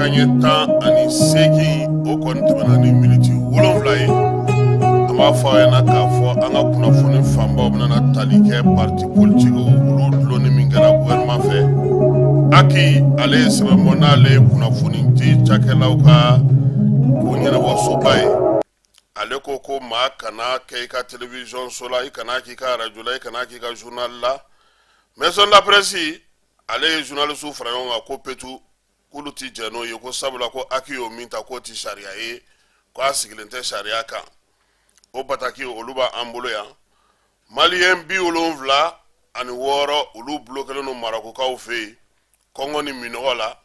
kanɲɛ 18 o kɔni tɛmɛna ni miniti 7 ye. An b'a fɔ a ɲɛna k'a fɔ an ka kunnafoni fanbaw bɛna tali kɛ parti politikiw olu dulonni min kɛra gouvernement fɛ. Aki ale ye sɛbɛnbɔ n'ale ye kunnafoni di cakɛlaw ka ko ɲɛnabɔsoba ye. Ale ko maa kana kɛ i ka télévision so la, i kana k'i ka radio la, i kana k'i ka journal la. Maison de la presse ale ye journaliste fara ɲɔgɔn kan ko petu k'olu ti jɛ n'o ye ko sabula ko Aki y'o min ta k'o ti sariya ye k'a sigilen tɛ sariya kan. O bataki olu b'an bolo yan. Malien 76 olu blokelen don Marakokaw fɛ yen Kɔngɔ ni minɔgɔ la.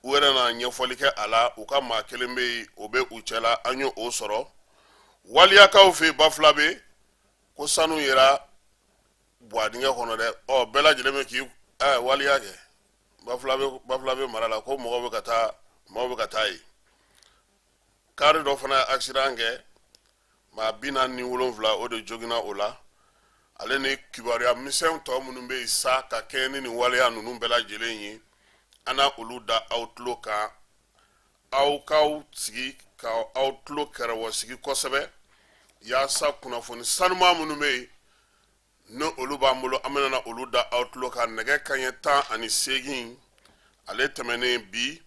U yɛrɛ na ɲɛfɔli kɛ a la, u ka maa kelen bɛ yen o bɛ u cɛla, an y'o sɔrɔ. Waliyakaw fɛ yen Bafulabe ko sanu yera buwadingɛ kɔnɔ dɛ. Bɛɛ lajɛlen bɛ k'i waliya kɛ Bafulabe mara la ko mɔgɔw bɛ ka taa yen. Kari dɔ fana ye accident kɛ maa 47 o de joginna o la. Ale ni kibaruya misɛnw tɔ minnu bɛ yen sa ka kɛɲɛ ni nin waleya ninnu bɛɛ lajɛlen ye. Ana olu da aw tulo kan, aw k'aw sigi ka aw tulo kɛrɛwɔ sigi kosɛbɛ yaasa kunnafoni sanuma minnu bɛ yen ne olu b'an bolo an bɛna olu da aw tulo kan. Nɛgɛ kanɲɛ 18 ale tɛmɛnen bi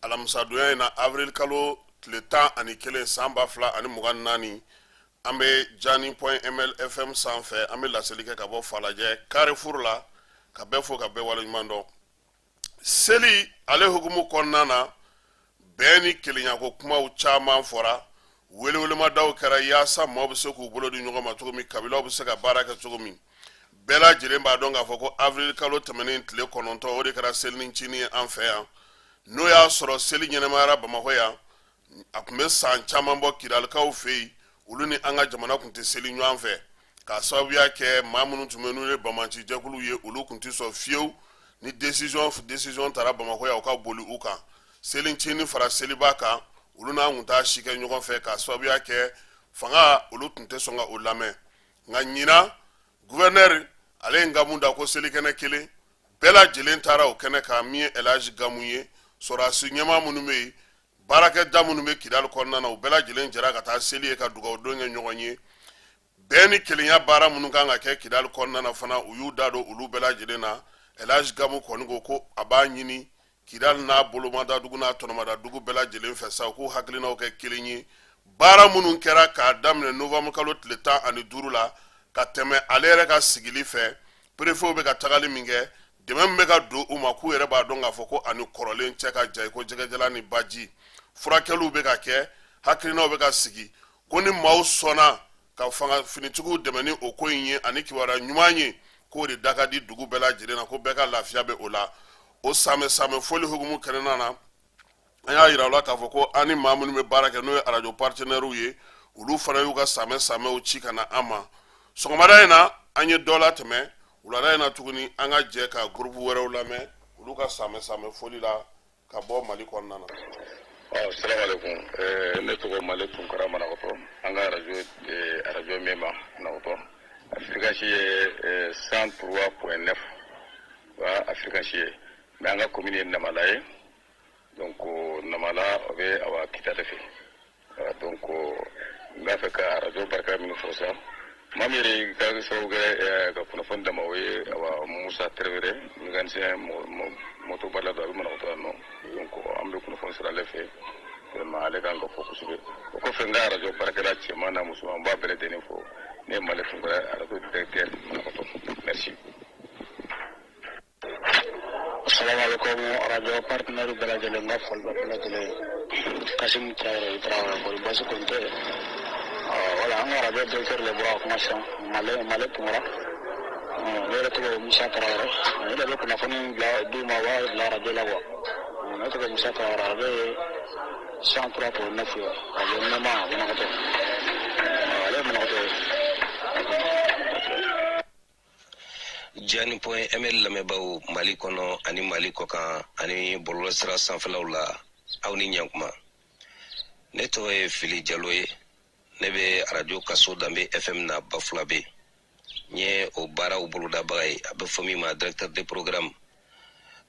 alamisadonya in na avril kalo tile 11 san 2024 an bɛ jani.ml FM sanfɛ an bɛ laseli kɛ ka bɔ Falajɛ Carrefour la ka bɛɛ fo ka bɛɛ waleɲuman dɔn. Seli ale hukumu kɔnɔna na bɛɛ ni kelenya ko kumaw caman fɔra, welewelemadaw kɛra yaasa maaw bɛ se k'u bolo di ɲɔgɔn ma cogo min, kabilaw bɛ se ka baara kɛ cogo min. Bɛɛ lajɛlen b'a dɔn k'a fɔ ko avril kalo tɛmɛnen tile 9 o de kɛra seli ni ncini ye an fɛ yan. N'o y'a sɔrɔ seli ɲɛnɛmayara Bamakɔ yan, a tun bɛ san caman bɔ Kidalikaw fɛ yen, olu ni an ka jamana tun tɛ seli ɲɔgɔn fɛ. K'a sababuya kɛ maa minnu tun bɛ n'u ye Bamanci jɛkulu ye, olu tun tɛ sɔn fiyewu ni décision taara Bamakɔ yan u ka boli u kan. Seli ncini fara seliba kan, olu n'an tun t'a si kɛ ɲɔgɔn fɛ k'a sababuya kɛ fanga olu tun tɛ sɔn ka o lamɛn. Nka ɲina gouverneur ale ye Gamu da ko selikɛnɛ kelen bɛɛ lajɛlen taara o kɛnɛ kan min ye Elhaji Gamu ye. Sɔrɔdasi ɲɛmaa minnu bɛ yen, baarakɛda minnu bɛ Kidali kɔnɔna na u bɛɛ lajɛlen jɛra ka taa seli ye ka dugawu don kɛ ɲɔgɔn ye. Bɛɛ ni kelenya baara minnu kan ka kɛ Kidali kɔnɔna na fana u y'u da don olu bɛɛ lajɛlen na. Elhaji Gamu kɔni ko a b'a ɲini Kidali n'a bolomada dugu n'a tɔnɔmada dugu bɛɛ lajɛlen fɛ sa u k'u hakilinaw kɛ kelen ye. Baara minnu kɛra k'a daminɛ novembre kalo tile 15 la ka tɛmɛ ale yɛrɛ ka sigili fɛ, préfet bɛ ka tagali min kɛ, dɛmɛ min bɛ ka don u ma k'u yɛrɛ b'a dɔn k'a fɔ ko ani kɔrɔlen cɛ ka jan ko jɛgɛjala ni baji. Furakɛliw bɛ ka kɛ, hakilinaw bɛ ka sigi, ko ni maaw sɔnna ka fanga finitigiw dɛmɛ ni o ko in ye ani kibaruya ɲuman ye k'o de da ka di dugu bɛɛ lajɛlen na ko bɛɛ ka lafiya bɛ o la. O samɛ foli hukumu kɛnɛna na an y'a yira u la k'a fɔ ko an ni maa minnu bɛ baara kɛ n'o ye radio partenaires ye, olu fana y'u ka samɛw ci ka na an ma. Sɔgɔmada in na an ye dɔ latɛmɛ, wulada in na tuguni an ka jɛ ka groupe wɛrɛw lamɛn olu ka samɛ foli la ka bɔ Mali kɔnɔna na. Assalamu alaikum. Ne tɔgɔ Male Tunkara Manakɔtɔ, an ka radio Mema Manakɔtɔ. Afrikasi ye 103.9 wa Afrikasi ye, mais an ka commune ye Namala ye. Donc Namala o bɛ awa Kita de fɛ. Donc n b'a fɛ ka radio barika min fɔ sa. Maa min yɛrɛ ka sababu kɛ ka kunnafoni dama o ye awa Musa Tarawele, mécanicien moto bala dɔ a bɛ Manakɔtɔ yan nɔ. Donc an bɛ kunnafoni sɔrɔ ale fɛ. Vraiment ale kan ka fɔ kosɛbɛ. O kɔfɛ n ka radio baarakɛla cɛman n'a musoman n b'a bɛɛ lajɛlen fɔ. Ne ye Male Tunkara radio directeur Manakɔtɔ. Merci. Assalamu alaikum radio partenaire bɛɛ lajɛlen n ka foli bɛ bɛɛ lajɛlen. Kasimu Tarawele kɔni baasi kɔni tɛ. Voilà, an ka radio directeur le bɔra a kuma sisan Male Tunkara. Ne yɛrɛ tɔgɔ ye Musa Tarawele. Ne de bɛ kunnafoni bila d'u ma u b'a bila radio la quoi. Ne tɔgɔ ye Musa Tarawele, radio ye 103.9 ye, radio Mema Manakɔtɔ. Ale ye Manakɔtɔ ye. Jani.ml lamɛnbaaw Mali kɔnɔ ani Mali kɔkan ani bɔlɔlɔsira sanfɛlaw la aw ni ɲankuma. Ne tɔgɔ ye Fili Jalo ye. Ne bɛ radio Kaso Danbe FM na Bafulabe. N ye o baaraw bolodabaga ye, a bɛ fɔ min ma directeur de programme.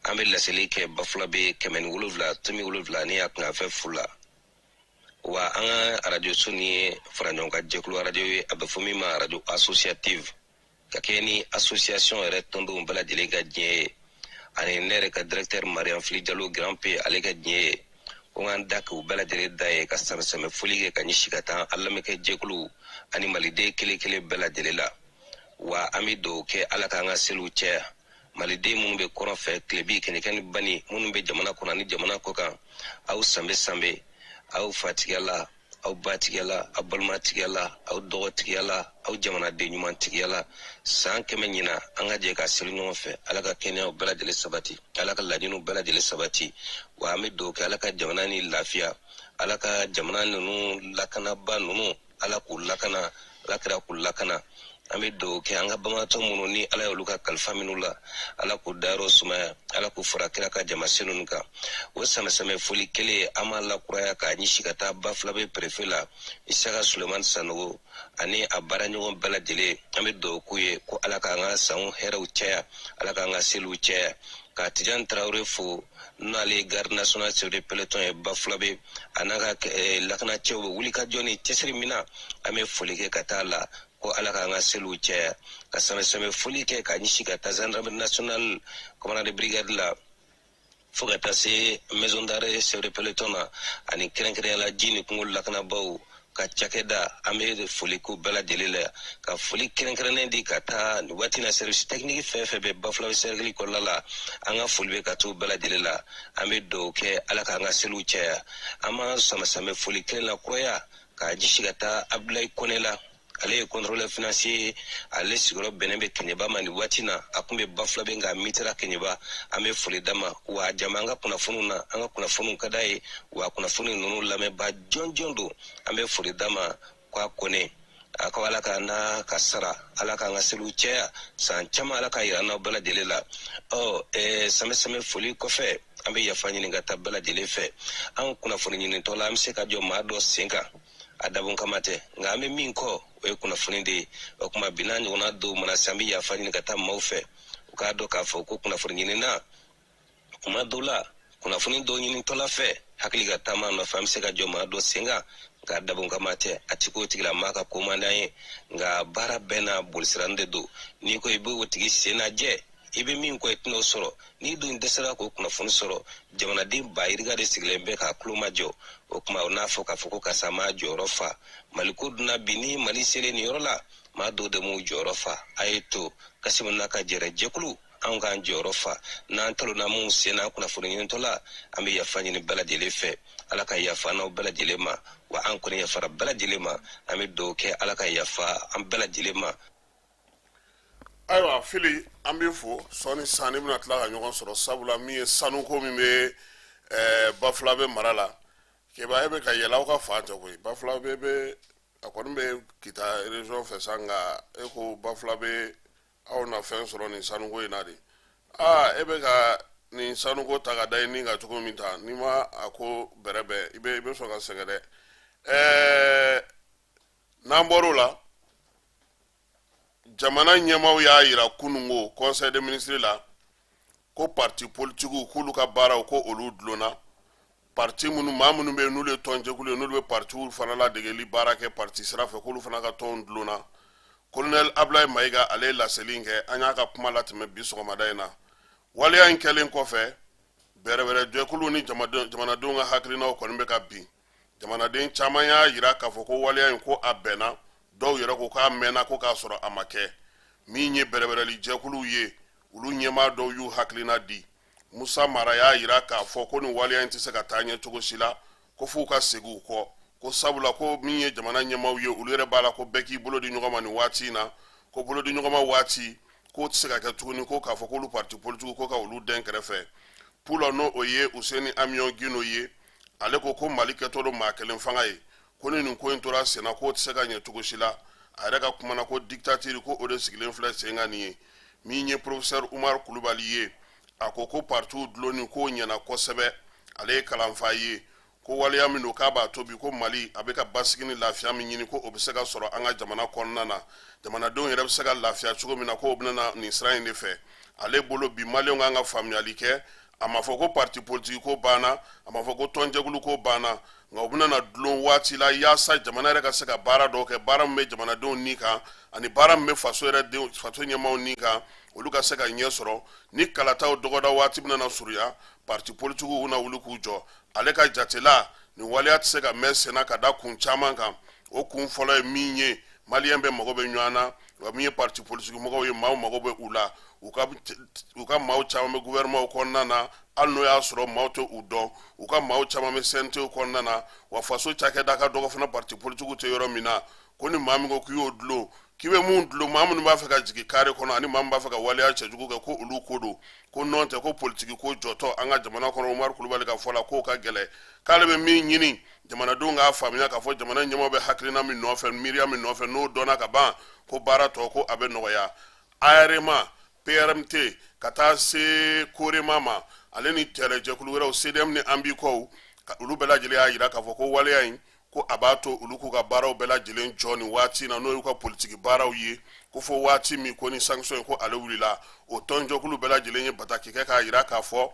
an bɛ laseli kɛ bafula bɛ 7 tumi 7 ni a kun fɛ fula wa an ka radio so ni fara ɲɔgɔn ka jɛkulu radio ye a bɛ fɔ min ma radio associative ka kɛ ni association yɛrɛ tɔndenw bɛɛ lajɛlen ka diɲɛ ye ani ne yɛrɛ ka directeur Mariam Fili Jalo Grand P ale ka diɲɛ ye ko ŋan da k'u bɛɛ lajɛlen da ye ka sɛmɛsɛmɛ foli kɛ ka ɲɛsi ka taa an lamɛnkɛ jɛkulu ani maliden kelen kelen bɛɛ lajɛlen la wa an bɛ dugawu kɛ ala k'an ka seliw caya maliden minnu bɛ kɔrɔn fɛ tilebi kɛnɛkɛ ni bani minnu bɛ jamana kɔnɔ ani jamana kɔ kan aw sanbe aw fatigiya la aw batigiya la aw balimatigiya la aw dɔgɔtigiya la aw jamanaden ɲumantigiya la san 100 ɲina an ka jɛ ka seli ɲɔgɔn fɛ ala ka kɛnɛyaw bɛɛ lajɛlen sabati ala ka laɲiniw bɛɛ lajɛlen sabati wa an bɛ dugawu kɛ ala ka jamana ni lafiya ala ka jamana ninnu lakanaba ninnu ala k'u lakana ala kɛra k'u lakana an bɛ dugawu kɛ an ka bamanatɔ minnu ni ala y'olu ka kalifa minnu la ala k'u dayɔrɔ sumaya ala k'u fara kira ka jamasen ninnu kan o sɛmɛsɛmɛ foli kelen an b'a lakuraya k'a ɲɛsi ka taa Bafulabe préfet la Isaka Sulemani Sanogo ani a baaraɲɔgɔn bɛɛ lajɛlen an bɛ dugawu k'u ye ko ala k'an ka sanw hɛrɛw caya ala k'an ka seliw caya ka Tijan Traore fo n'ale garde national chef de peloton ye Bafulabe a n'a ka lakanacɛw bɛ wuli ka jɔ ni cɛsiri min na an bɛ foli kɛ ka taa la ko ala k'an ka seliw caya ka sɛmɛsɛmɛ foli kɛ ka ɲɛsi ka taa gendarmerie nationale commandant de brigade la fo ka taa se maison d'arrêt chef de peloton na ani kɛrɛnkɛrɛnya la ji ni kungo lakanabaw ka cakɛda an bɛ foli k'u bɛɛ lajɛlen la ka foli kɛrɛnkɛrɛnnen di ka taa nin waati na service technique fɛn fɛn bɛ Bafulabe cercle kɔnɔna la an ka foli bɛ ka t'u bɛɛ lajɛlen la an bɛ dugawu kɛ ala k'an ka seliw caya an ma sɛmɛsɛmɛ foli kelen la kuraya ka ɲɛsi ka taa Abdulayi Kone la ale ye contrôleur financier ale sigiyɔrɔ bɛnnen bɛ Kɛɲɛba ma nin waati na a kun bɛ Bafulabe nka mitera Kɛɲɛba an bɛ foli d'a ma wa jama an ka kunnafoniw na an ka kunnafoniw ka d'a ye wa kunnafoni ninnu lamɛnba jɔnjɔn don an bɛ foli d'a ma k'a Kone a ko ala ka n'a ka sara ala k'an ka seliw caya san caman ala ka yira n'aw bɛɛ lajɛlen la sɛmɛsɛmɛ foli kɔfɛ an bɛ yafa ɲini ka taa bɛɛ lajɛlen fɛ an kunnafoni ɲinitɔ la an bɛ se ka jɔ maa dɔ sen kan a dabon kama tɛ nka an bɛ min kɔ o ye kunnafoni de ye o kuma bi n'a ɲɔgɔnna dɔw mana se an bɛ yafa ɲini ka taa maaw fɛ u k'a dɔn k'a fɔ ko kunnafoni ɲinina kuma dɔw la kunnafoni dɔw ɲinitɔla fɛ hakili ka taama nɔfɛ an bɛ se ka jɔ maa dɔ sen kan nka dabon kama tɛ a ti k'o tigila maa ka komandan ye nka baara bɛɛ n'a bolisiranin de don n'i ko i b'o tigi sen lajɛ i bɛ min kɔ i tɛn'o sɔrɔ n'i dun dɛsɛra k'o kunnafoni sɔrɔ jamanaden bayiriga de sigilen bɛ k'a tulo majɔ o kuma o n'a fɔ k'a fɔ ko karisa m'a jɔyɔrɔ fa maliko dunna bi ni mali selen nin yɔrɔ la maa dɔw de m'u jɔyɔrɔ fa a ye to Kasimu n'a ka jɛrɛ jɛkulu anw k'an jɔyɔrɔ fa n'an talonna mun sen n'an kunnafoni ɲinitɔ la an bɛ yafa ɲini bɛɛ lajɛlen fɛ ala ka yafa n'aw bɛɛ lajɛlen ma wa an kɔni yafara bɛɛ lajɛlen ma an bɛ dugawu kɛ ala ka yafa an bɛɛ lajɛlen ma. Ayiwa Fili an bɛ fo sɔɔni san ni bɛna tila ka ɲɔgɔn sɔrɔ sabula min ye sanuko min bɛ Bafulabe mara la keba e bɛ ka yɛlɛ aw ka fan tɛ koyi Bafulabe bɛ a kɔni bɛ Kita région fɛ sa nka e ko Bafulabe aw na fɛn sɔrɔ nin sanuko in na de e bɛ ka nin sanuko ta ka da i ni ka cogo min ta n'i ma a ko bɛrɛbɛn i bɛ sɔn ka sɛgɛn dɛ n'an bɔr'o la jamana ɲɛmaw y'a yira kunungo conseil des ministres la ko parti politique k'olu ka baaraw ko olu dulonna parti minnu maa minnu bɛ yen n'olu ye tɔnjɛkulu ye n'olu bɛ partiw fana ladegeli baara kɛ parti sira fɛ k'olu fana ka tɔn dulonna colonel Ablaye Mayiga ale ye laseli kɛ an y'a ka kuma latɛmɛ bi sɔgɔmada in na waleya in kɛlen kɔfɛ bɛrɛbɛrɛ jɛkulu ni jamanadenw ka hakilinaw kɔni bɛ ka bin jamanaden caman y'a yira k'a fɔ ko waleya in ko a bɛnna dɔw yɛrɛ ko k'a mɛnna ko k'a sɔrɔ a ma kɛ min ye bɛrɛbɛrɛli jɛkuluw ye olu ɲɛmaa dɔw y'u hakilina di Musa Mara y'a yira k'a fɔ ko nin waleya in tɛ se ka taa ɲɛ cogo si la ko f'u ka segin u kɔ ko sabula ko min ye jamana ɲɛmaaw ye olu yɛrɛ b'a la ko bɛɛ k'i bolo di ɲɔgɔn ma nin waati in na ko bolo di ɲɔgɔn ma waati k'o tɛ se ka kɛ tuguni ko k'a fɔ k'olu parti politique ko ka olu den kɛrɛfɛ pour n'o o ye Useni Amion Gino ye ale ko Mali kɛtɔ don maa kelen fanga ye ko ni nin ko in tora sen na k'o tɛ se ka ɲɛ cogo si la a yɛrɛ ka kuma na ko dictature ko o de sigilen filɛ sen kan nin ye min ye professeur Umar Kulubali ye a ko partiw dulonni k'o ɲɛna kosɛbɛ ale ye kalanfa ye ko waliya min do k'a b'a to bi ko Mali a bɛ ka basigi ni lafiya min ɲini ko o bɛ se ka sɔrɔ an ka jamana kɔnɔna na jamanadenw yɛrɛ bɛ se ka lafiya cogo min na ko o bɛna na nin sira in de fɛ ale bolo bi maliyɛnw kan ka faamuyali kɛ a ma fɔ ko parti politique ko banna a ma fɔ ko tɔnjɛkulu ko banna nka o bɛna na dulon waati la yaasa jamana yɛrɛ ka se ka baara dɔw kɛ baara min bɛ jamanadenw ni kan ani baara min bɛ faso ɲɛmaaw ni kan olu ka se ka ɲɛ sɔrɔ ni kalataw dɔgɔda waati bɛna na surunya parti politique bɛna wuli k'u jɔ ale ka jatela nin waleya tɛ se ka mɛn senna ka da kun caman kan o kun fɔlɔ ye min ye maliyɛn bɛ mago bɛ ɲɔgɔn na wa min ye parti politique mɔgɔw ye maaw mago bɛ u la u ka maaw caman bɛ gouvernement kɔnɔna na hali n'o y'a sɔrɔ maaw tɛ u dɔn u ka maaw caman bɛ CNT kɔnɔna na wa faso cakɛda ka dɔgɔ fana parti politique tɛ yɔrɔ min na ko ni maa min ko k'i y'o dulon k'i bɛ mun dulon maa minnu b'a fɛ ka jigin kare kɔnɔ ani maa min b'a fɛ ka waleya cɛjugu kɛ ko olu ko don ko nɔn tɛ ko politique ko jɔtɔ an ka jamana kɔnɔ Umaru Kulubali ka fɔ la k'o ka gɛlɛ k'ale bɛ min ɲini jamanadenw k'a faamuya k'a fɔ jamana ɲɛmaaw bɛ hakilina min nɔfɛ miiriya min nɔfɛ n'o dɔnna ka ban ko baara tɔ ko a bɛ nɔgɔya ARMA PRMT ka taa se Korema ma ale ni tɛrɛjɛkulu wɛrɛw CDM ni Ambikow olu bɛɛ lajɛlen y'a jira k'a fɔ ko waleya in ko a b'a to olu k'u ka baaraw bɛɛ lajɛlen jɔ nin waati na n'o y'u ka politiki baaraw ye ko fɔ waati min ko ni sanction ko ale wulila o tɔnjɛkulu bɛɛ lajɛlen ye bataki kɛ k'a jira k'a fɔ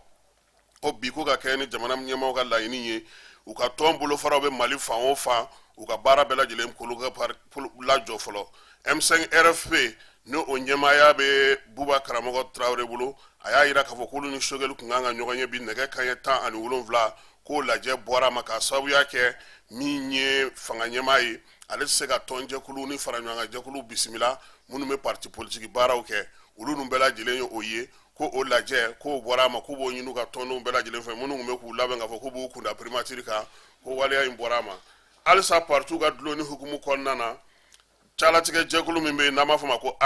ko bi ko ka kɛ ni jamana ɲɛmaaw ka laɲini ye u ka tɔn bolofaraw bɛ Mali fan o fan u ka baara bɛɛ lajɛlen k'olu ka lajɔ fɔlɔ M5 RFP ni o ɲɛmaaya bɛ Buba Karamɔgɔ Traoré bolo a y'a jira k'a fɔ k'olu ni Sogɛli kun kan ka ɲɔgɔn ye bi nɛgɛ kanɲɛ 17 k'o lajɛ bɔra ma k'a sababuya kɛ min ye fanga ɲɛmaa ye ale tɛ se ka tɔnjɛkulu ni faraɲɔgɔnkan jɛkulu bisimila minnu bɛ parti politique baaraw kɛ olu nun bɛɛ lajɛlen ye o ye ko o lajɛ k'o bɔra ma k'u b'o ɲini ka tɔndenw bɛɛ lajɛlen fɛ minnu tun bɛ k'u labɛn k'a fɔ k'u b'u kunda primature kan ko waleya in bɔra ma halisa parti ka dulon ni hukumu kɔnɔna na calatigɛ jɛkulu min bɛ yen n'an b'a fɔ ma ko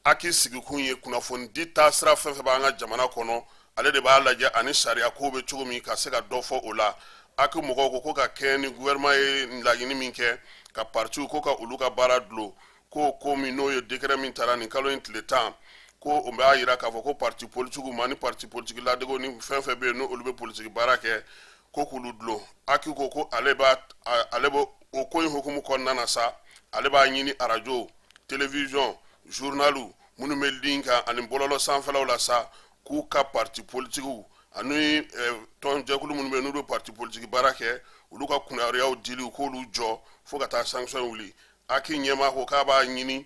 aki sigikun ye kunnafoni di taasira fɛn fɛn b'an ka jamana kɔnɔ ale de b'a lajɛ ani sariya ko bɛ cogo min ka se ka dɔ fɔ o la aki mɔgɔw ko ka kɛ ni gouvernement ye laɲini min kɛ ka partiw ko ka olu ka baara dulon ko min n'o ye décret min taara nin kalo in tile 10 ko o b'a jira k'a fɔ ko parti politique ma ni parti politique ladego ni fɛn fɛn bɛ yen n'olu bɛ politique baara kɛ ko k'olu dulon aki ko ale bɛ o ko in hukumu kɔnɔna na sa ale b'a ɲini radio télévision journalu minnu bɛ ligne kan ani bɔlɔlɔ sanfɛlaw la sa k'u ka parti politique ani tɔnjɛkulu minnu bɛ yen n'olu bɛ parti politique baara kɛ olu ka kunnariyaw dili k'olu jɔ fo ka taa sanction wuli aki ɲɛmaa ko k'a b'a ɲini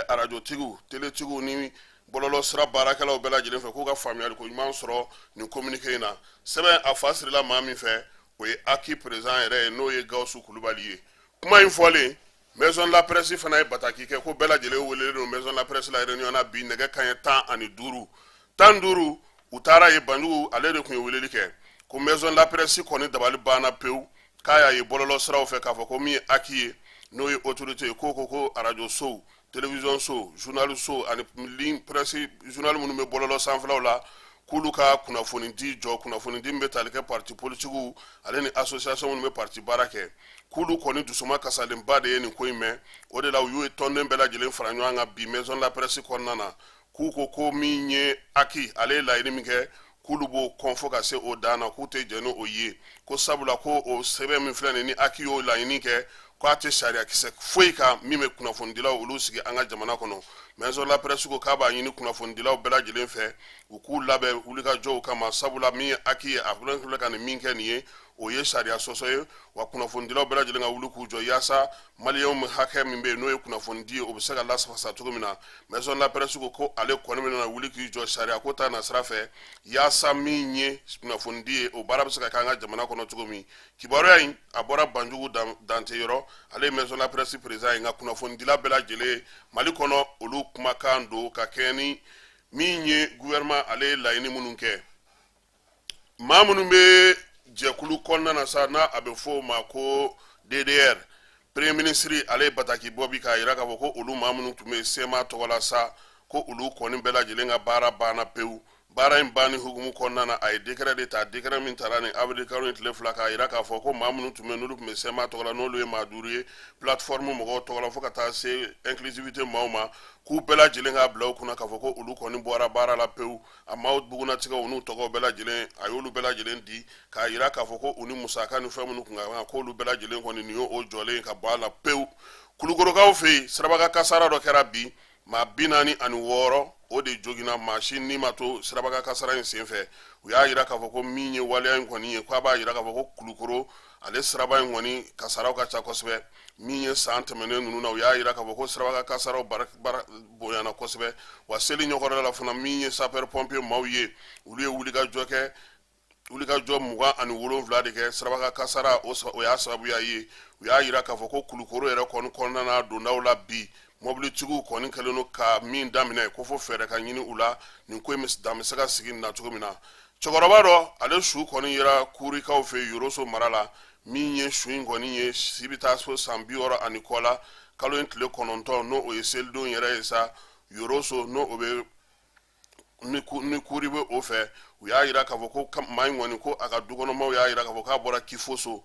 radiotigiw teletigiw ni bɔlɔlɔ sira baarakɛlaw bɛɛ lajɛlen fɛ k'u ka faamuyali ko ɲuman sɔrɔ nin communiqué in na sɛbɛn a fa sirila maa min fɛ o ye aki président yɛrɛ ye n'o ye Gawusu Kulubali ye kuma in fɔlen maison de la presse fana ye bataki kɛ ko bɛɛ lajɛlen welelen don maison de la presse la réunion na bi nɛgɛ kanɲɛ 15 u taara ye Banjugu ale de kun ye weleli kɛ ko maison de la presse kɔni dabali banna pewu k'a y'a ye bɔlɔlɔ siraw fɛ k'a fɔ ko min ye aki ye n'o ye autorité ye ko radio sow télévision sow journal sow ani ligne presse journal minnu bɛ bɔlɔlɔ sanfɛlaw la k'olu ka kunnafoni di jɔ kunnafoni di min bɛ tali kɛ parti politiques ale ni association minnu bɛ parti baara kɛ k'olu kɔni dusuma kasalenba de ye nin ko in mɛn o de la u y'u tɔnden bɛɛ lajɛlen fara ɲɔgɔn kan bi maison de la presse kɔnɔna na k'u ko min ye aki ale ye laɲini min kɛ k'olu b'o kɔn fo ka se o dan na k'u tɛ jɛn n'o ye ko sabula ko o sɛbɛn min filɛ nin ni aki y'o laɲini kɛ k'a tɛ sariya kisɛ foyi kan min bɛ kunnafonidilaw olu sigi an ka jamana kɔnɔ maison de la presse ko k'a b'a ɲini kunnafonidilaw bɛɛ lajɛlen fɛ u k'u labɛn wulikajɔw kama sabula min ye aki ye a filɛ ka nin min kɛ nin ye o ye sariya sɔsɔ ye wa kunnafonidilaw bɛɛ lajɛlen ka wuli k'u jɔ yaasa maliyɛnw hakɛ min bɛ yen n'o ye kunnafoni di ye o bɛ se ka lasafasa cogo min na maison de la presse ko ale kɔni bɛ na wuli k'i jɔ sariya ko ta na sira fɛ yaasa min ye kunnafoni di ye o baara bɛ se ka kɛ an ka jamana kɔnɔ cogo min kibaruya in a bɔra Banjugu Dante yɔrɔ ale ye maison de la presse président ye nka kunnafonidila bɛɛ lajɛlen Mali kɔnɔ olu kumakan don ka kɛ ni min ye gouvernement ale ye laɲini minnu kɛ maa minnu bɛ jɛkulu kɔnɔna na sa n'a a bɛ fɔ o ma ko DDR premier ministre ale ye bataki bɔ bi k'a jira k'a fɔ ko olu maa minnu tun bɛ sema tɔgɔ la sa ko olu kɔni bɛɛ lajɛlen ka baara banna pewu baara in banni hukumu kɔnɔna na a ye décret de ta décret min taara ni abdikaru ni tile fila k'a yira k'a fɔ ko maa minnu tun bɛ n'olu tun bɛ sema tɔgɔ la n'olu ye maa duuru ye plateforme mɔgɔw tɔgɔ la fo ka taa se inclusivité maaw ma k'u bɛɛ lajɛlen k'a bila u kunna k'a fɔ ko olu kɔni bɔra baara la pewu a maaw bugunatigɛw u n'u tɔgɔw bɛɛ lajɛlen a y'olu bɛɛ lajɛlen di k'a yira k'a fɔ ko u ni musaka ni fɛn minnu kun ka kan k'olu bɛɛ lajɛlen kɔni nin y'o jɔlen ka bɔ a la pewu kulukorokaw fɛ yen sirabaga kasara dɔ kɛra bi maa 46 o de jogina maa si ni ma to sirabaga kasara in senfɛ u y'a yira k'a fɔ ko min ye waleya in kɔni ye k'a b'a yira k'a fɔ ko kulukoro ale siraba in kɔni kasaraw ka ca kosɛbɛ min ye san tɛmɛnen ninnu na u y'a yira k'a fɔ ko sirabaga kasaraw bonyana kosɛbɛ wa seli ɲɔgɔnda la fana min ye sapeur pompier maaw ye olu ye wulikajɔ kɛ wulikajɔ 27 de kɛ sirabaga kasara o y'a sababuya ye u y'a yira k'a fɔ ko kulukoro yɛrɛ kɔni kɔnɔna na dondaw la bi mobilitigiw kɔni kɛlen don ka min daminɛ ko fo fɛɛrɛ ka ɲini u la nin ko in bɛ se ka sigi nin na cogo min na cɛkɔrɔba dɔ ale su kɔni yera kurikaw fɛ yoroso mara la min ye su in kɔni ye si bɛ taa so san 60 ani kɔ la kalo in tile 9 n'o o ye selidon yɛrɛ ye sa yoroso n'o o bɛ ni kuri bɛ o fɛ u y'a yira k'a fɔ ko maa in kɔni ko a ka dukɔnɔmaw y'a yira k'a fɔ k'a bɔra kifoso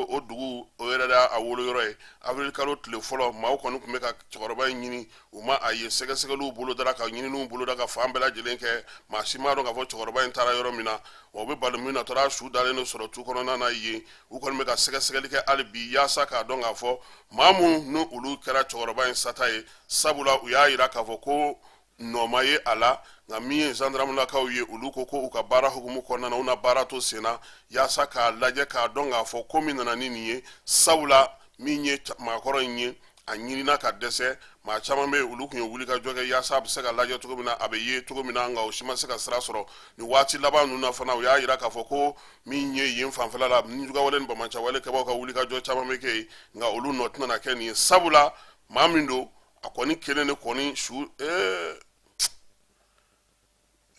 o dugu o yɛrɛ de y'a woloyɔrɔ ye avril kalo tile fɔlɔ maaw kɔni tun bɛ ka cɛkɔrɔba in ɲini u ma a ye sɛgɛsɛgɛliw boloda ka ɲininiw boloda ka fan bɛɛ lajɛlen kɛ maa si m'a dɔn k'a fɔ cɛkɔrɔba in taara yɔrɔ min na wa u bɛ balo min na tɔra su dalen de sɔrɔ tu kɔnɔna na yen u kɔni bɛ ka sɛgɛsɛgɛli kɛ hali bi yaasa k'a dɔn k'a fɔ maa mun ni olu kɛra cɛkɔrɔba in sata ye sabula u y'a yira k'a fɔ ko nɔma ye a la nka min ye gendarmelakaw ye olu ko u ka baara hukumu kɔnɔna na u na baara to senna yaasa k'a lajɛ k'a dɔn k'a fɔ ko min nana ni nin ye sabula min ye maakɔrɔ in ye a ɲinina ka dɛsɛ maa caman bɛ yen olu tun ye wulikajɔ kɛ yaasa a bɛ se ka lajɛ cogo min na a bɛ ye cogo min na nka o si ma se ka sira sɔrɔ nin waati laban ninnu na fana u y'a yira k'a fɔ ko min ye yen fanfɛla la nijugawale ni bamacawale kɛbaaw ka wulikajɔ caman bɛ kɛ yen nka olu nɔ tɛna kɛ nin ye sabula maa min don a kɔni kelen de kɔni su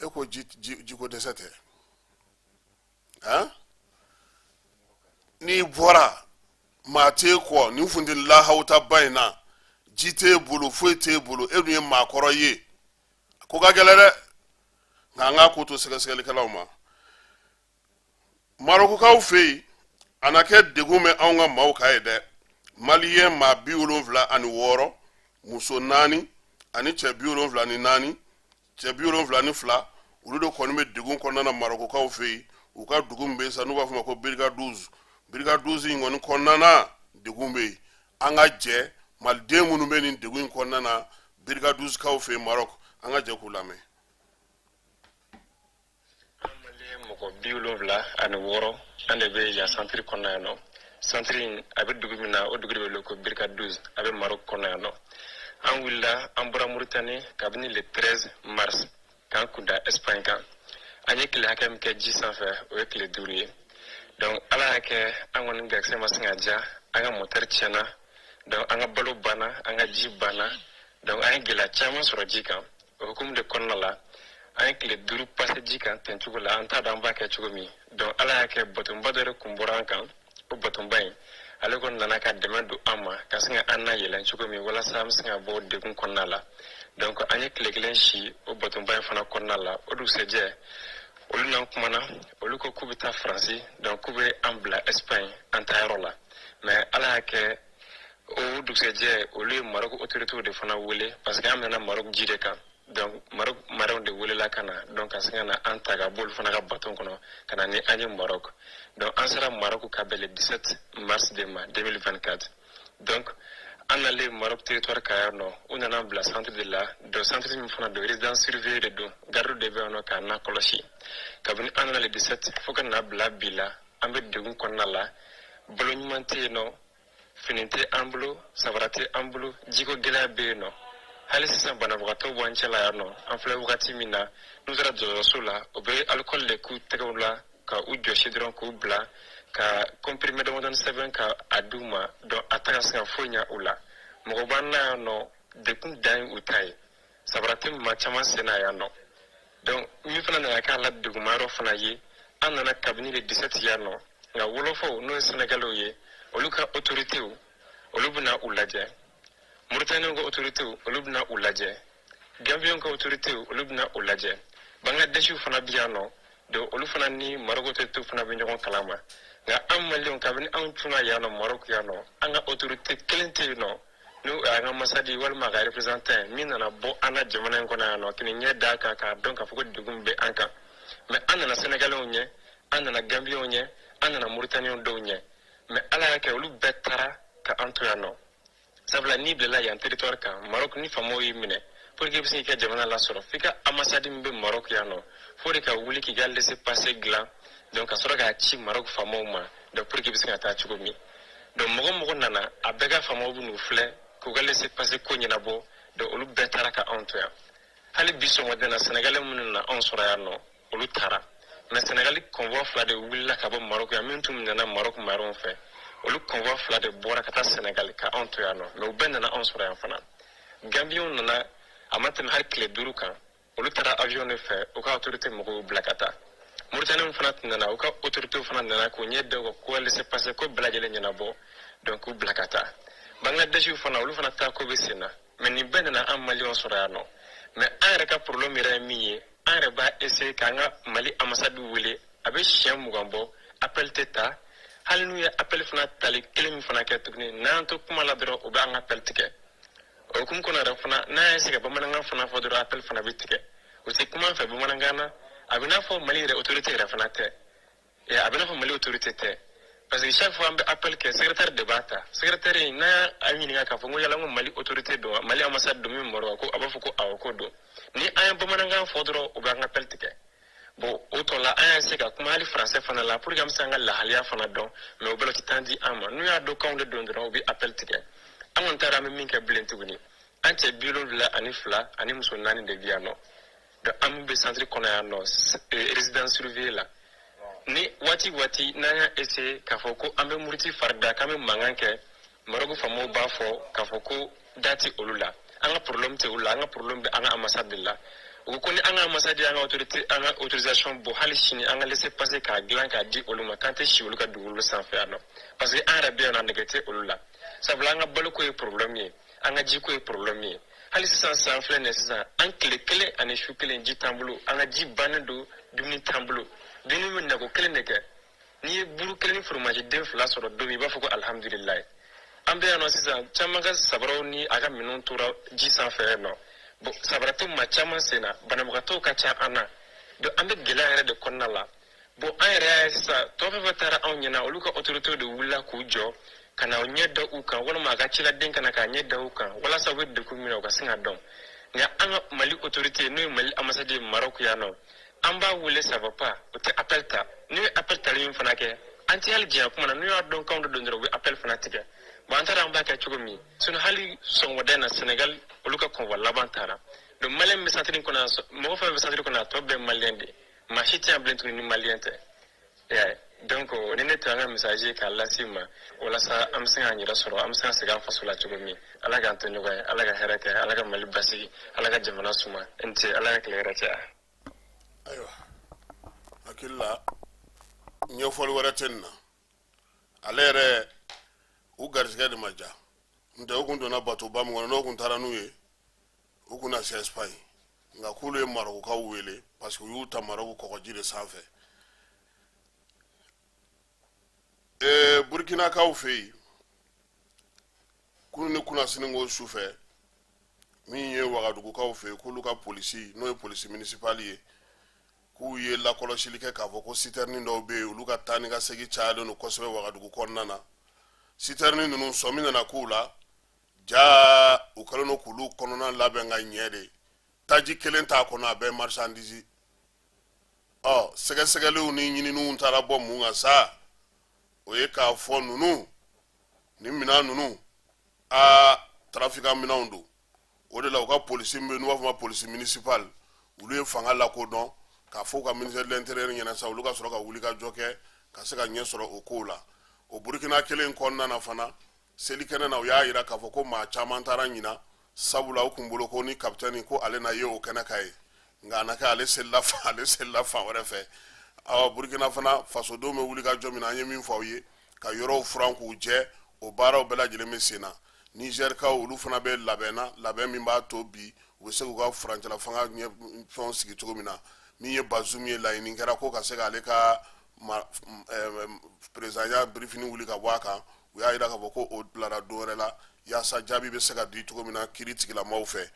e ko jiko dɛsɛ tɛ n'i bɔra maa t'e kɔ nin funteni lahawutaba in na ji t'e bolo foyi t'e bolo e dun ye maakɔrɔ ye ko ka gɛlɛ dɛ nka an k'a ko to sɛgɛsɛgɛlikɛlaw ma marokokaw fɛ yen a na kɛ degun bɛ anw ka maaw kan ye dɛ maliyɛn maa 76 muso 4 ani cɛ 74 cɛ 72 olu de kɔni bɛ degun kɔnɔna na marokokaw fɛ yen u ka dugu min bɛ yen sa n'u b'a fɔ ma ko brigade 12 in kɔni kɔnɔna na degun bɛ yen an ka jɛ maliden minnu bɛ nin degun in kɔnɔna na brigade 12 kaw fɛ yen Maroc an ka jɛ k'u lamɛn. mɔgɔ 76 an de bɛ yan centre kɔnɔna yan nɔ centre in a bɛ dugu min na o dugu de bɛ wele ko brigade 12 a bɛ Maroc kɔnɔ yan nɔ an wulila an bɔra Mauritanie kabini le 13 mars k'an kunda Espagne kan an ye tile hakɛ min kɛ ji sanfɛ o ye tile 5 ye donc ala y'a kɛ an kɔni gakisɛ ma sin ka diya an ka moteur tiɲɛna donc an ka balo banna an ka ji banna donc an ye gɛlɛya caman sɔrɔ ji kan o hukumu de kɔnɔna la an ye tile 5 passé ji kan ten cogo la an t'a dɔn an b'a kɛ cogo min donc ala y'a kɛ batonba dɔ de kun bɔra an kan o batonba in ale kɔni nana ka dɛmɛ don an ma ka sin ka an na yɛlɛn cogo min walasa an bɛ se ka bɔ degun kɔnɔna la donc an ye tile 1 si o batonba in fana kɔnɔna la o dugusɛjɛ olu n'an kumana olu ko k'u bɛ taa Faransi donc k'u bɛ an bila Espagne an ta yɔrɔ la mais ala y'a kɛ o dugusɛjɛ olu ye Maroc autorités de fana wele parce que an mɛnna Maroc ji de kan donc Maroc maraw de welela ka na donc ka sin ka na an ta ka bɔ olu fana ka baton kɔnɔ ka na ni an ye Maroc donc an sera Maroc ka bɛn le 17 mars 2024 donc an nalen Maroc territoire ka yan nɔ u nana bila centre de la donc centre min fana don résidence surveillée de don garde de bɛ yan nɔ k'a na kɔlɔsi kabini an nana le 17 fo ka na bila bi la an bɛ degun kɔnɔna la balo ɲuman tɛ yen nɔ fini tɛ an bolo sabara tɛ an bolo jiko gɛlɛya bɛ yen nɔ hali sisan banabagatɔw b'an cɛla yan nɔ an filɛ wagati min na n'u sera dɔgɔtɔrɔso la u bɛ alcool de k'u tɛgɛw la ka u jɔsi dɔrɔn k'u bila ka comprimé damadɔni sɛbɛn ka a d'u ma donc a tɛ ka se ka foyi ɲɛ u la mɔgɔ b'an na yan nɔ dekun dan ye u ta ye sabara tɛ maa caman sen na yan nɔ donc min fana nana k'a la degunmayɔrɔ fana ye an nana kabini le 17 yan nɔ nka wolofaw n'o ye Sénégalais ye olu ka autorités olu bɛna u lajɛ Mauritaniens ka autorités olu bɛna u lajɛ Gambiens ka autorités olu bɛna u lajɛ Bangladesh fana bi yan nɔ donc olu fana ni Maroc autorité fana bɛ ɲɔgɔn kalama nka an maliyɛnw kabini anw tuna yan nɔ Maroc yan nɔ an ka autorité kelen tɛ yen nɔ n'o an ka masadi walima a ka représentant min nana bɔ an ka jamana in kɔnɔ yan nɔ k'i ɲɛ d'a kan k'a dɔn k'a fɔ ko degun bɛ an kan mais an nana Sénégalais ɲɛ an nana Gambiens ɲɛ an nana Mauritaniens dɔw ɲɛ mais ala y'a kɛ olu bɛɛ taara ka an to yan nɔ sabula n'i bilela yan territoire kan Maroc ni faamaw y'i minɛ pour que i bɛ se k'i ka jamana lasɔrɔ f'i ka ambassade min bɛ Maroc yan nɔ fo de ka wuli k'i ka laissez-passer dilan donc ka sɔrɔ k'a ci Maroc faamaw ma donc pour que i bɛ se ka taa cogo min donc mɔgɔ nana a bɛɛ ka faamaw bɛ n'u filɛ k'u ka laissez-passer ko ɲɛnabɔ donc olu bɛɛ taara ka anw to yan hali bi sɔgɔmada in na Sénégalais minnu na anw sɔrɔ yan nɔ olu taara mais Sénégal convoi fila de wulila ka bɔ Maroc yan min tun minɛna Maroc marenw fɛ olu convoi fila de bɔra ka taa Sénégal ka anw to yan nɔ mais u bɛɛ nana anw sɔrɔ yan fana Gambiens nana a ma tɛmɛ hali tile 5 kan olu taara avion de fɛ u ka autorité mɔgɔw bila ka taa Mauritaniens fana nana u ka autorité fana nana k'u ɲɛ da u ka ko laissez-passer ko bɛɛ lajɛlen ɲɛnabɔ donc u bila ka taa Bangladesh fana olu fana taa ko bɛ sen na mais nin bɛɛ nana an maliyɛnw sɔrɔ yan nɔ mais an yɛrɛ ka problème yɛrɛ ye min ye an yɛrɛ b'a essayer k'an ka Mali ambassade wele a bɛ siɲɛ 20 bɔ appel tɛ ta hali n'u ye appel fana tali kelen min fana kɛ tuguni n'an to kuma la dɔrɔn u bɛ an ka appel tigɛ o hukumu kɔnɔ yɛrɛ fana n'an y'a se ka bamanankan fana fɔ dɔrɔn appel fana bɛ tigɛ u tɛ kuma an fɛ bamanankan na a bɛ n'a fɔ Mali yɛrɛ autorité yɛrɛ fana tɛ a bɛ n'a fɔ Mali autorité tɛ parce que chaque fois an bɛ appel kɛ secrétaire de b'a ta secrétaire in n'a y'a ɲininka k'a fɔ n ko yala n ko Mali autorité don Mali ambassade don min bɔra ko a b'a fɔ ko awɔ ko don ni an ye bamanankan fɔ dɔrɔn u bɛ an ka appel tigɛ bon o tɔ la an y'a se ka kuma hali français fana la pour que an bɛ se an ka lahaliya fana dɔn mais o bɛɛ la o tɛ temps di an ma n'u y'a dɔn k'anw de don dɔrɔn u bɛ appel tigɛ an kɔni taara an bɛ min kɛ bilen tuguni an cɛ 72 ani muso 4 de bɛ yan nɔ donc an bɛ centre kɔnɔ yan nɔ résidence surveillée la ni waati n'an y'a essayer k'a fɔ ko an bɛ muruti fari da k'an bɛ mankan kɛ Maroc faamaw b'a fɔ k'a fɔ ko da tɛ olu la an ka problème tɛ olu la an ka problème bɛ an ka ambassade de la u ko ni an ka ambassade an ka autorité an ka autorisation bɔ hali sini an ka laissez-passer k'a dilan k'a di olu ma k'an tɛ si olu ka dugukolo sanfɛ yan nɔ parce que an yɛrɛ bɛ yan nɔ a nege tɛ olu la sabula an ka baloko ye problème ye an ka jiko ye problème ye hali sisan san filɛ nin sisan an tile 1 ani su 1 ji t'an bolo an ka ji bannen don dumuni t'an bolo dumuni bɛ nago 1 de kɛ n'i ye buru 1 ni foromaji den 2 sɔrɔ don min i b'a fɔ ko alhamdulilayi an bɛ yan nɔ sisan caman ka sabaraw ni a ka minɛnw tora ji sanfɛ yan nɔ bon sabara tɛ maa caman sen na banabagatɔw ka ca an na donc an bɛ gɛlɛya yɛrɛ de kɔnɔna la bon an yɛrɛ y'a ye sisan tɔ fɛn fɛn taara anw ɲɛna olu ka autorité de wulila k'u jɔ ka na ɲɛ da u kan walima a ka ciladen kana k'a ɲɛ da u kan walasa u bɛ degun min na u ka se ka dɔn nka an ka Mali autorité n'o ye Mali ambassade ye Maroc yan nɔ an b'a wele ça va pas o tɛ appel ta n'u ye appel tali min fana kɛ an tɛ hali diɲɛ kuma na n'u y'a dɔn k'anw de don dɔrɔn u bɛ appel fana tigɛ bon an taara an b'a kɛ cogo min sinon hali sɔgɔmada in na Sénégal olu ka convoi laban taara donc maliyɛn bɛ centre in kɔnɔ mɔgɔ fɛn bɛ centre kɔnɔ a tɔ bɛɛ ye maliyɛn de maa si tɛ yan bilen tuguni ni maliyɛn tɛ donc ni ne tɛ an ka message k'a lase ma walasa an bɛ se k'an yɛrɛ sɔrɔ an bɛ se ka segin an faso la cogo min ala k'an to ɲɔgɔn ye ala ka hɛrɛ kɛ ala ka Mali basigi ala ka jamana suma n tɛ ala ka tile hɛrɛ caya. ayiwa hakili la ɲɛfɔli wɛrɛ tɛ nin na ale yɛrɛ u garisɛgɛ de ma ja n'o tɛ u tun donna batoba min kɔnɔ n'o tun taara n'u ye u kun na se Espagne nka k'olu ye Marocains wele parce que u y'u ta Maroc kɔgɔji de sanfɛ Burkinakaw fɛ yen kunu ni kunnasini ko su fɛ min ye Wagadugukaw fɛ yen k'olu ka polisi n'o ye polisi municipal ye k'u ye lakɔlɔsili kɛ k'a fɔ ko citerne dɔw bɛ yen olu ka taa ni ka segin cayalen don kosɛbɛ Wagadugu kɔnɔna na citerne ninnu sɔmi nana k'u la ja u kɛlen don k'olu kɔnɔna labɛn ka ɲɛ de taji kelen t'a kɔnɔ a bɛɛ marchandise sɛgɛsɛgɛliw ni ɲininiw taara bɔ mun kan sa o ye k'a fɔ ninnu ni minɛn ninnu trafiquant minɛnw don o de la u ka polisi bɛ n'u b'a fɔ ma polisi municipal olu ye fanga lakodɔn k'a fɔ ka ministère de l'intérieur ɲɛna sa olu ka sɔrɔ ka wuli ka jɔ kɛ ka se ka ɲɛ sɔrɔ o kow la o Burkina kelen kɔnɔna na fana selikɛnɛ na u y'a jira k'a fɔ ko maa caman taara ɲina sabula u kun bolo ko ni capitaine ko ale na ye o kɛnɛ ka ye nka a na kɛ ale selila fan wɛrɛ fɛ Burkina fana fasodenw bɛ wuli ka jɔ min na an ye min fɔ aw ye ka yɔrɔw furan k'u jɛ o baaraw bɛɛ lajɛlen bɛ sen na Nizɛrikaw olu fana bɛ labɛn min b'a to bi u bɛ se k'u ka furancɛla fanga fɛnw sigi cogo min na min ye Bazoum ye laɲini kɛra ko ka se k'ale ka président briefing wuli ka bɔ a kan u y'a jira k'a fɔ ko o bilara don wɛrɛ la yaasa jaabi bɛ se ka di cogo min na kiiri tigilamaw fɛ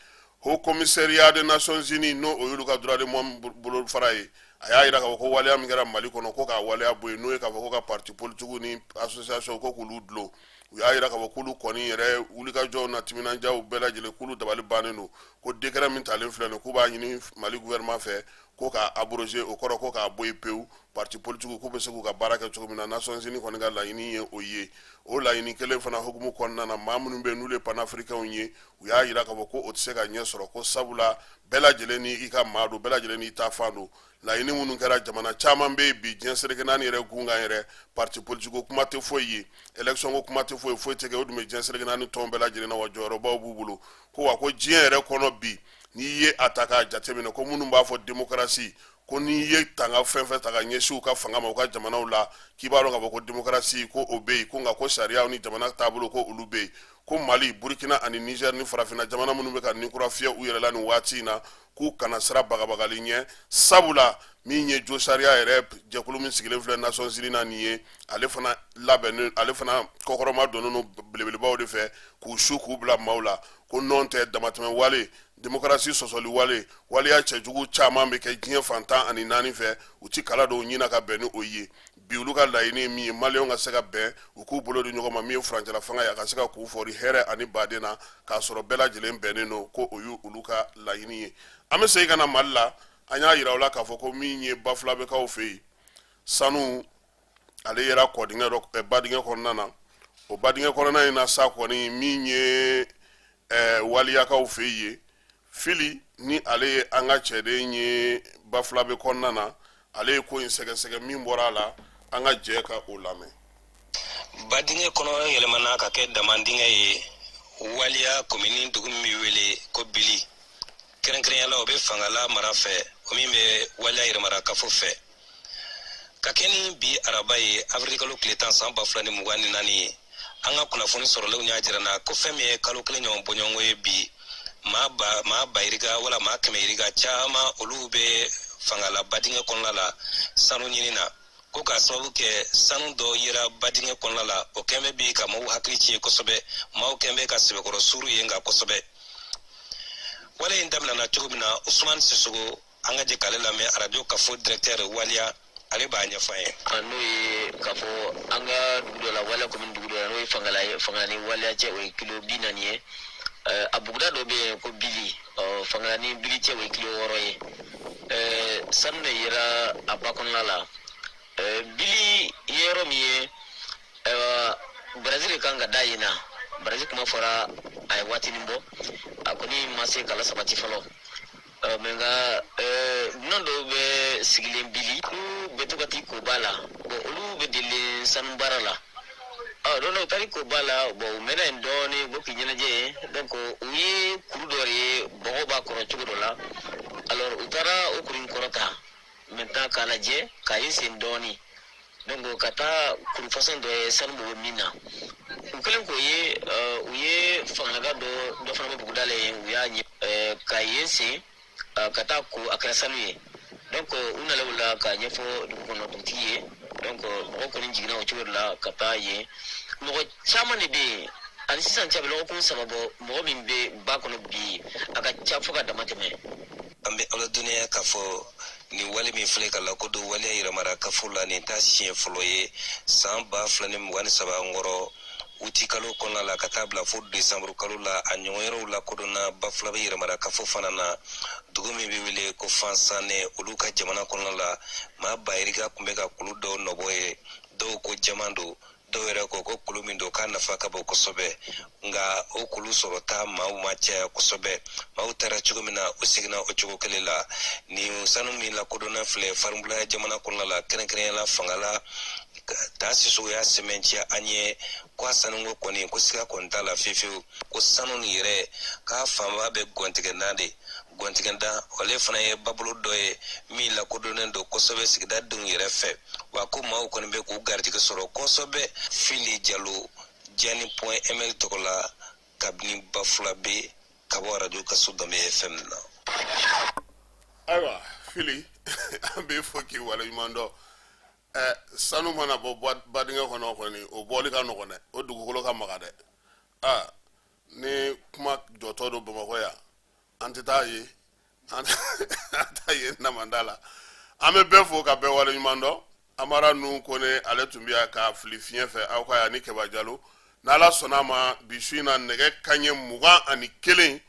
Haut Commissariat des Nations Unies n'o o y'olu ka droit de l'homme bolo fara ye a y'a jira k'a fɔ ko waleya min kɛra Mali kɔnɔ ko k'a waleya bɔ yen n'o ye k'a fɔ ko ka parti politique ni association ko k'olu dulon u y'a jira k'a fɔ k'olu kɔni yɛrɛ wulikajɔw na timinandiyaw bɛɛ lajɛlen k'olu dabali bannen don ko décret min talen filɛ nin k'u b'a ɲini Mali gouvernement fɛ ko k'a abroger o kɔrɔ ko k'a bɔ yen pewu parti politique k'u bɛ se k'u ka baara kɛ cogo min na Nations Unies kɔni ka laɲini ye o ye o laɲini kelen fana hukumu kɔnɔna na maa minnu bɛ yen n'olu ye panafricains ye u y'a jira k'a fɔ ko o tɛ se ka ɲɛ sɔrɔ ko sabula bɛɛ lajɛlen ni i ka maa don bɛɛ lajɛlen ni i ta fan don laɲini minnu kɛra jamana caman bɛ yen bi diɲɛ seleke naani yɛrɛ gunkan yɛrɛ parti politique ko kuma tɛ foyi ye élection ko kuma tɛ foyi tɛ kɛ o dun bɛ diɲɛ seleke naani tɔn bɛɛ lajɛlen na wa jɔyɔrɔbaw b'u bolo ko wa ko diɲɛ yɛrɛ kɔnɔ bi n'i ye a ta k'a jateminɛ ko minnu b'a fɔ démocratie ko n'i ye tanga fɛn fɛn ta ka ɲɛsin u ka fanga ma u ka jamanaw la k'i b'a dɔn k'a fɔ ko démocratie ko o bɛ yen ko nka ko sariyaw ni jamana taabolo ko olu bɛ yen ko Mali Burkina ani Niger ni farafinna jamana minnu bɛ ka ninkura fiyɛ u yɛrɛ la nin waati in na k'u kana sira bagabagali ɲɛ sabula min ye jo sariya yɛrɛ jɛkulu min sigilen filɛ Nations Unies na nin ye ale fana labɛnnen ale fana kɔkɔrɔma donnen don belebelebaw de fɛ k'u su k'u bila maaw la ko nɔn tɛ damatɛmɛ wale démocratie sɔsɔli wale waleya cɛjugu caman bɛ kɛ diɲɛ fantan ani naani fɛ u ti kala dɔw ɲina ka bɛn ni o ye bi olu ka laɲini ye min ye maliyɛnw ka se ka bɛn u k'u bolo di ɲɔgɔn ma min ye furancɛla fanga ye a ka se ka k'u fɔri hɛrɛ ani baden na k'a sɔrɔ bɛɛ lajɛlen bɛnnen don ko o y'u olu ka laɲini ye an bɛ segin ka na Mali la an y'a yira u la k'a fɔ ko min ye Bafulabekaw fɛ yen sanu ale yera kɔdingɛ dɔ badingɛ kɔnɔna na o badingɛ kɔnɔna in na sa kɔni min ye waliyakaw fɛ yen fili ni ale ye an ka cɛden ye Bafulabe kɔnɔna na ale ye ko in sɛgɛsɛgɛ min bɔra a la an ka jɛ ka o lamɛn badingɛ kɔnɔ yɛlɛmana ka kɛ damandingɛ ye waliya komini dugu min bɛ wele ko Bili kɛrɛnkɛrɛnyala o bɛ fangala mara fɛ o min bɛ waliya yɛrɛmara kafo fɛ ka kɛ ni bi araba ye avril kalo tile 10 san 2024 ye an ka kunnafoni sɔrɔlenw y'a jira na ko fɛn min ye kalo kelen ɲɔgɔn bɔɲɔgɔnko ye bi maa bayirika wala maa kɛmɛ yirika caman olu bɛ fangala badingɛ kɔnɔna la sanu ɲini na ko k'a sababu kɛ sanu dɔ yera badingɛ kɔnɔna la o kɛn bɛ bi ka maaw hakili tiɲɛ kosɛbɛ maaw kɛn bɛ ka sɛbɛkɔrɔ suru yen nka kosɛbɛ wale in daminɛna cogo min na Usumani Sisogo an ka jɛ k'ale lamɛn radio kafo directeur waliya ale b'a ɲɛfɔ an ye n'o ye k'a fɔ an ka dugu dɔ la waliya commune dugu dɔ la n'o ye fangala ni waliya cɛ o ye kilo 40 ye a buguda dɔ bɛ yen ko Bili fangala ni Bili cɛ o ye kilo 6 ye sanu de yera a ba kɔnɔna la Bili ye yɔrɔ min ye Brazil kan ka da yen na Brazil kuma fɔra a ye waatinin bɔ a kɔni ma se kala sabati fɔlɔ mɛ nka dunan dɔw bɛ sigilen Bili olu bɛ to ka t'i ko ba la olu bɛ deli sanu baara la don dɔw taari ko ba la u mɛnna yen dɔɔni bɔ k'i ɲɛnajɛ ye donc u ye kuru dɔ ye bɔgɔ b'a kɔrɔ cogo dɔ la alors u taara o kuru in kɔrɔta maintenant k'a lajɛ k'a ye sen dɔɔni donc ka taa kuru façon dɔ ye sanu bɛ min na u kɛlen k'o ye u ye fangalaga dɔ fana bɛ buguda la yen u y'a ɲɛ k'a ye sen ka taa ko a kɛra sanu ye donc u nana o la k'a ɲɛfɔ dugu kɔnɔ dugutigi ye donc mɔgɔ kɔni jiginna o cogo de la ka taa yen mɔgɔ caman de bɛ yen ani sisan cɛ a bɛ lɔgɔkun 3 bɔ mɔgɔ min bɛ ba kɔnɔ bi a ka ca fo ka dama tɛmɛ an bɛ ala duniya k'a fɔ nin wale min filɛ ka lakodɔn waliya yɛrɛmara kafo la nin t'a siɲɛ fɔlɔ ye san 2023 nkɔrɔ uti kalo kɔnɔna la ka taa bila fo desanburu kalo la a ɲɔgɔn yɛrɛw lakodɔnna Bafulabe yɛrɛmara kafo fana na dugu min bɛ wele ko Fansanɛ olu ka jamana kɔnɔna la maa bayirika tun bɛ ka kulu dɔw nɔbɔ ye dɔw ko jaman don dɔw yɛrɛ ko kulu min don k'a nafa ka bon kosɛbɛ nka o kulu sɔrɔta maaw ma caya kosɛbɛ maaw taara cogo min na o seginna o cogo kelen la nin sanu min lakodɔnna filɛ Farinbulaya jamana kɔnɔna la kɛrɛnkɛrɛnyala fangala taa Sisogo y'a sɛmɛntiya an ye ko a sanuko kɔni ko siga kɔni t'a la fiyewu ko sanu nin yɛrɛ k'a fanba bɛ gɔntigɛnda de gɔntigɛnda ale fana ye babolo dɔ ye min lakodɔnnen don kosɛbɛ sigida denw yɛrɛ fɛ wa ko maaw kɔni bɛ k'u garijɛgɛ sɔrɔ kosɛbɛ Fili Jalo Jani.ml tɔgɔ la kabini Bafulabe ka bɔ radio Kaso Dame FM na ayiwa fili an bɛ fɔ k'i waleɲuman dɔn sanu mana bɔ badingɛ kɔnɔ kɔni o bɔli ka nɔgɔn dɛ o dugukolo ka maga dɛ ni kuma jɔtɔ don bamakɔ yan an tɛ taa ye an t'a ye namanda la an bɛ bɛɛ fo ka bɛɛ waleɲuman dɔn amara nu kone ale tun bɛ ka fili fiɲɛ fɛ aw ka yan ni Kɛba Jalo n'Ala sɔnna ma bi su in na nɛgɛ kanɲɛ 21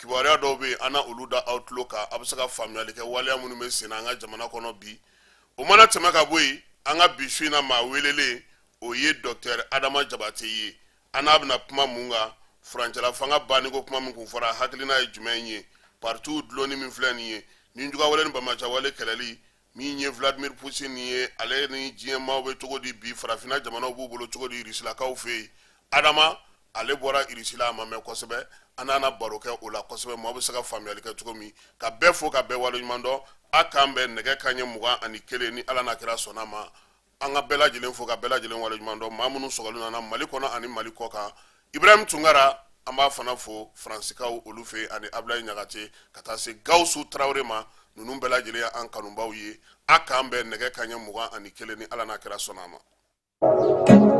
kibaruya dɔw bɛ an na olu da aw tulo kan a bɛ se ka faamuyali kɛ waleya minnu bɛ sen na an ka jamana kɔnɔ bi o mana tɛmɛ ka bɔ yen an ka bi su in na maa welelen o ye Dr Adama Jabate ye an n'a bɛna kuma mun kan furancɛla fanga banni ko kuma min kun fɔra hakilina ye jumɛn ye partout dulonni min filɛ nin ye ni jugawale ni bamaja wale kɛlɛli min ye Vladimir Poutine ye ale ni diɲɛ maaw bɛ cogo di bi farafina jamanaw b'u bolo cogo di Rusilakaw fɛ yen Adama ale bɔra Rusila a ma mɛn kosɛbɛ an n'an baro kɛ o la kosɛbɛ maaw bɛ se ka faamuyali kɛ cogo min ka bɛɛ fo ka bɛɛ waleɲuman dɔn a k'an bɛn nɛgɛ kanɲɛ 21 ni Ala n'a kira sɔnna ma an ka bɛɛ lajɛlen fo ka bɛɛ lajɛlen waleɲuman dɔn maa minnu sɔgɔlen nana Mali kɔnɔ ani Mali kɔ kan Ibrahim Tunkara an b'a fana fo Faransikaw olu fɛ ani Ablaye Ɲagate ka taa se Gawusu Tarawele ma ninnu bɛɛ lajɛlen an kanubaw ye a k'an bɛn nɛgɛ kanɲɛ 21 ni Ala n'a kira sɔnna ma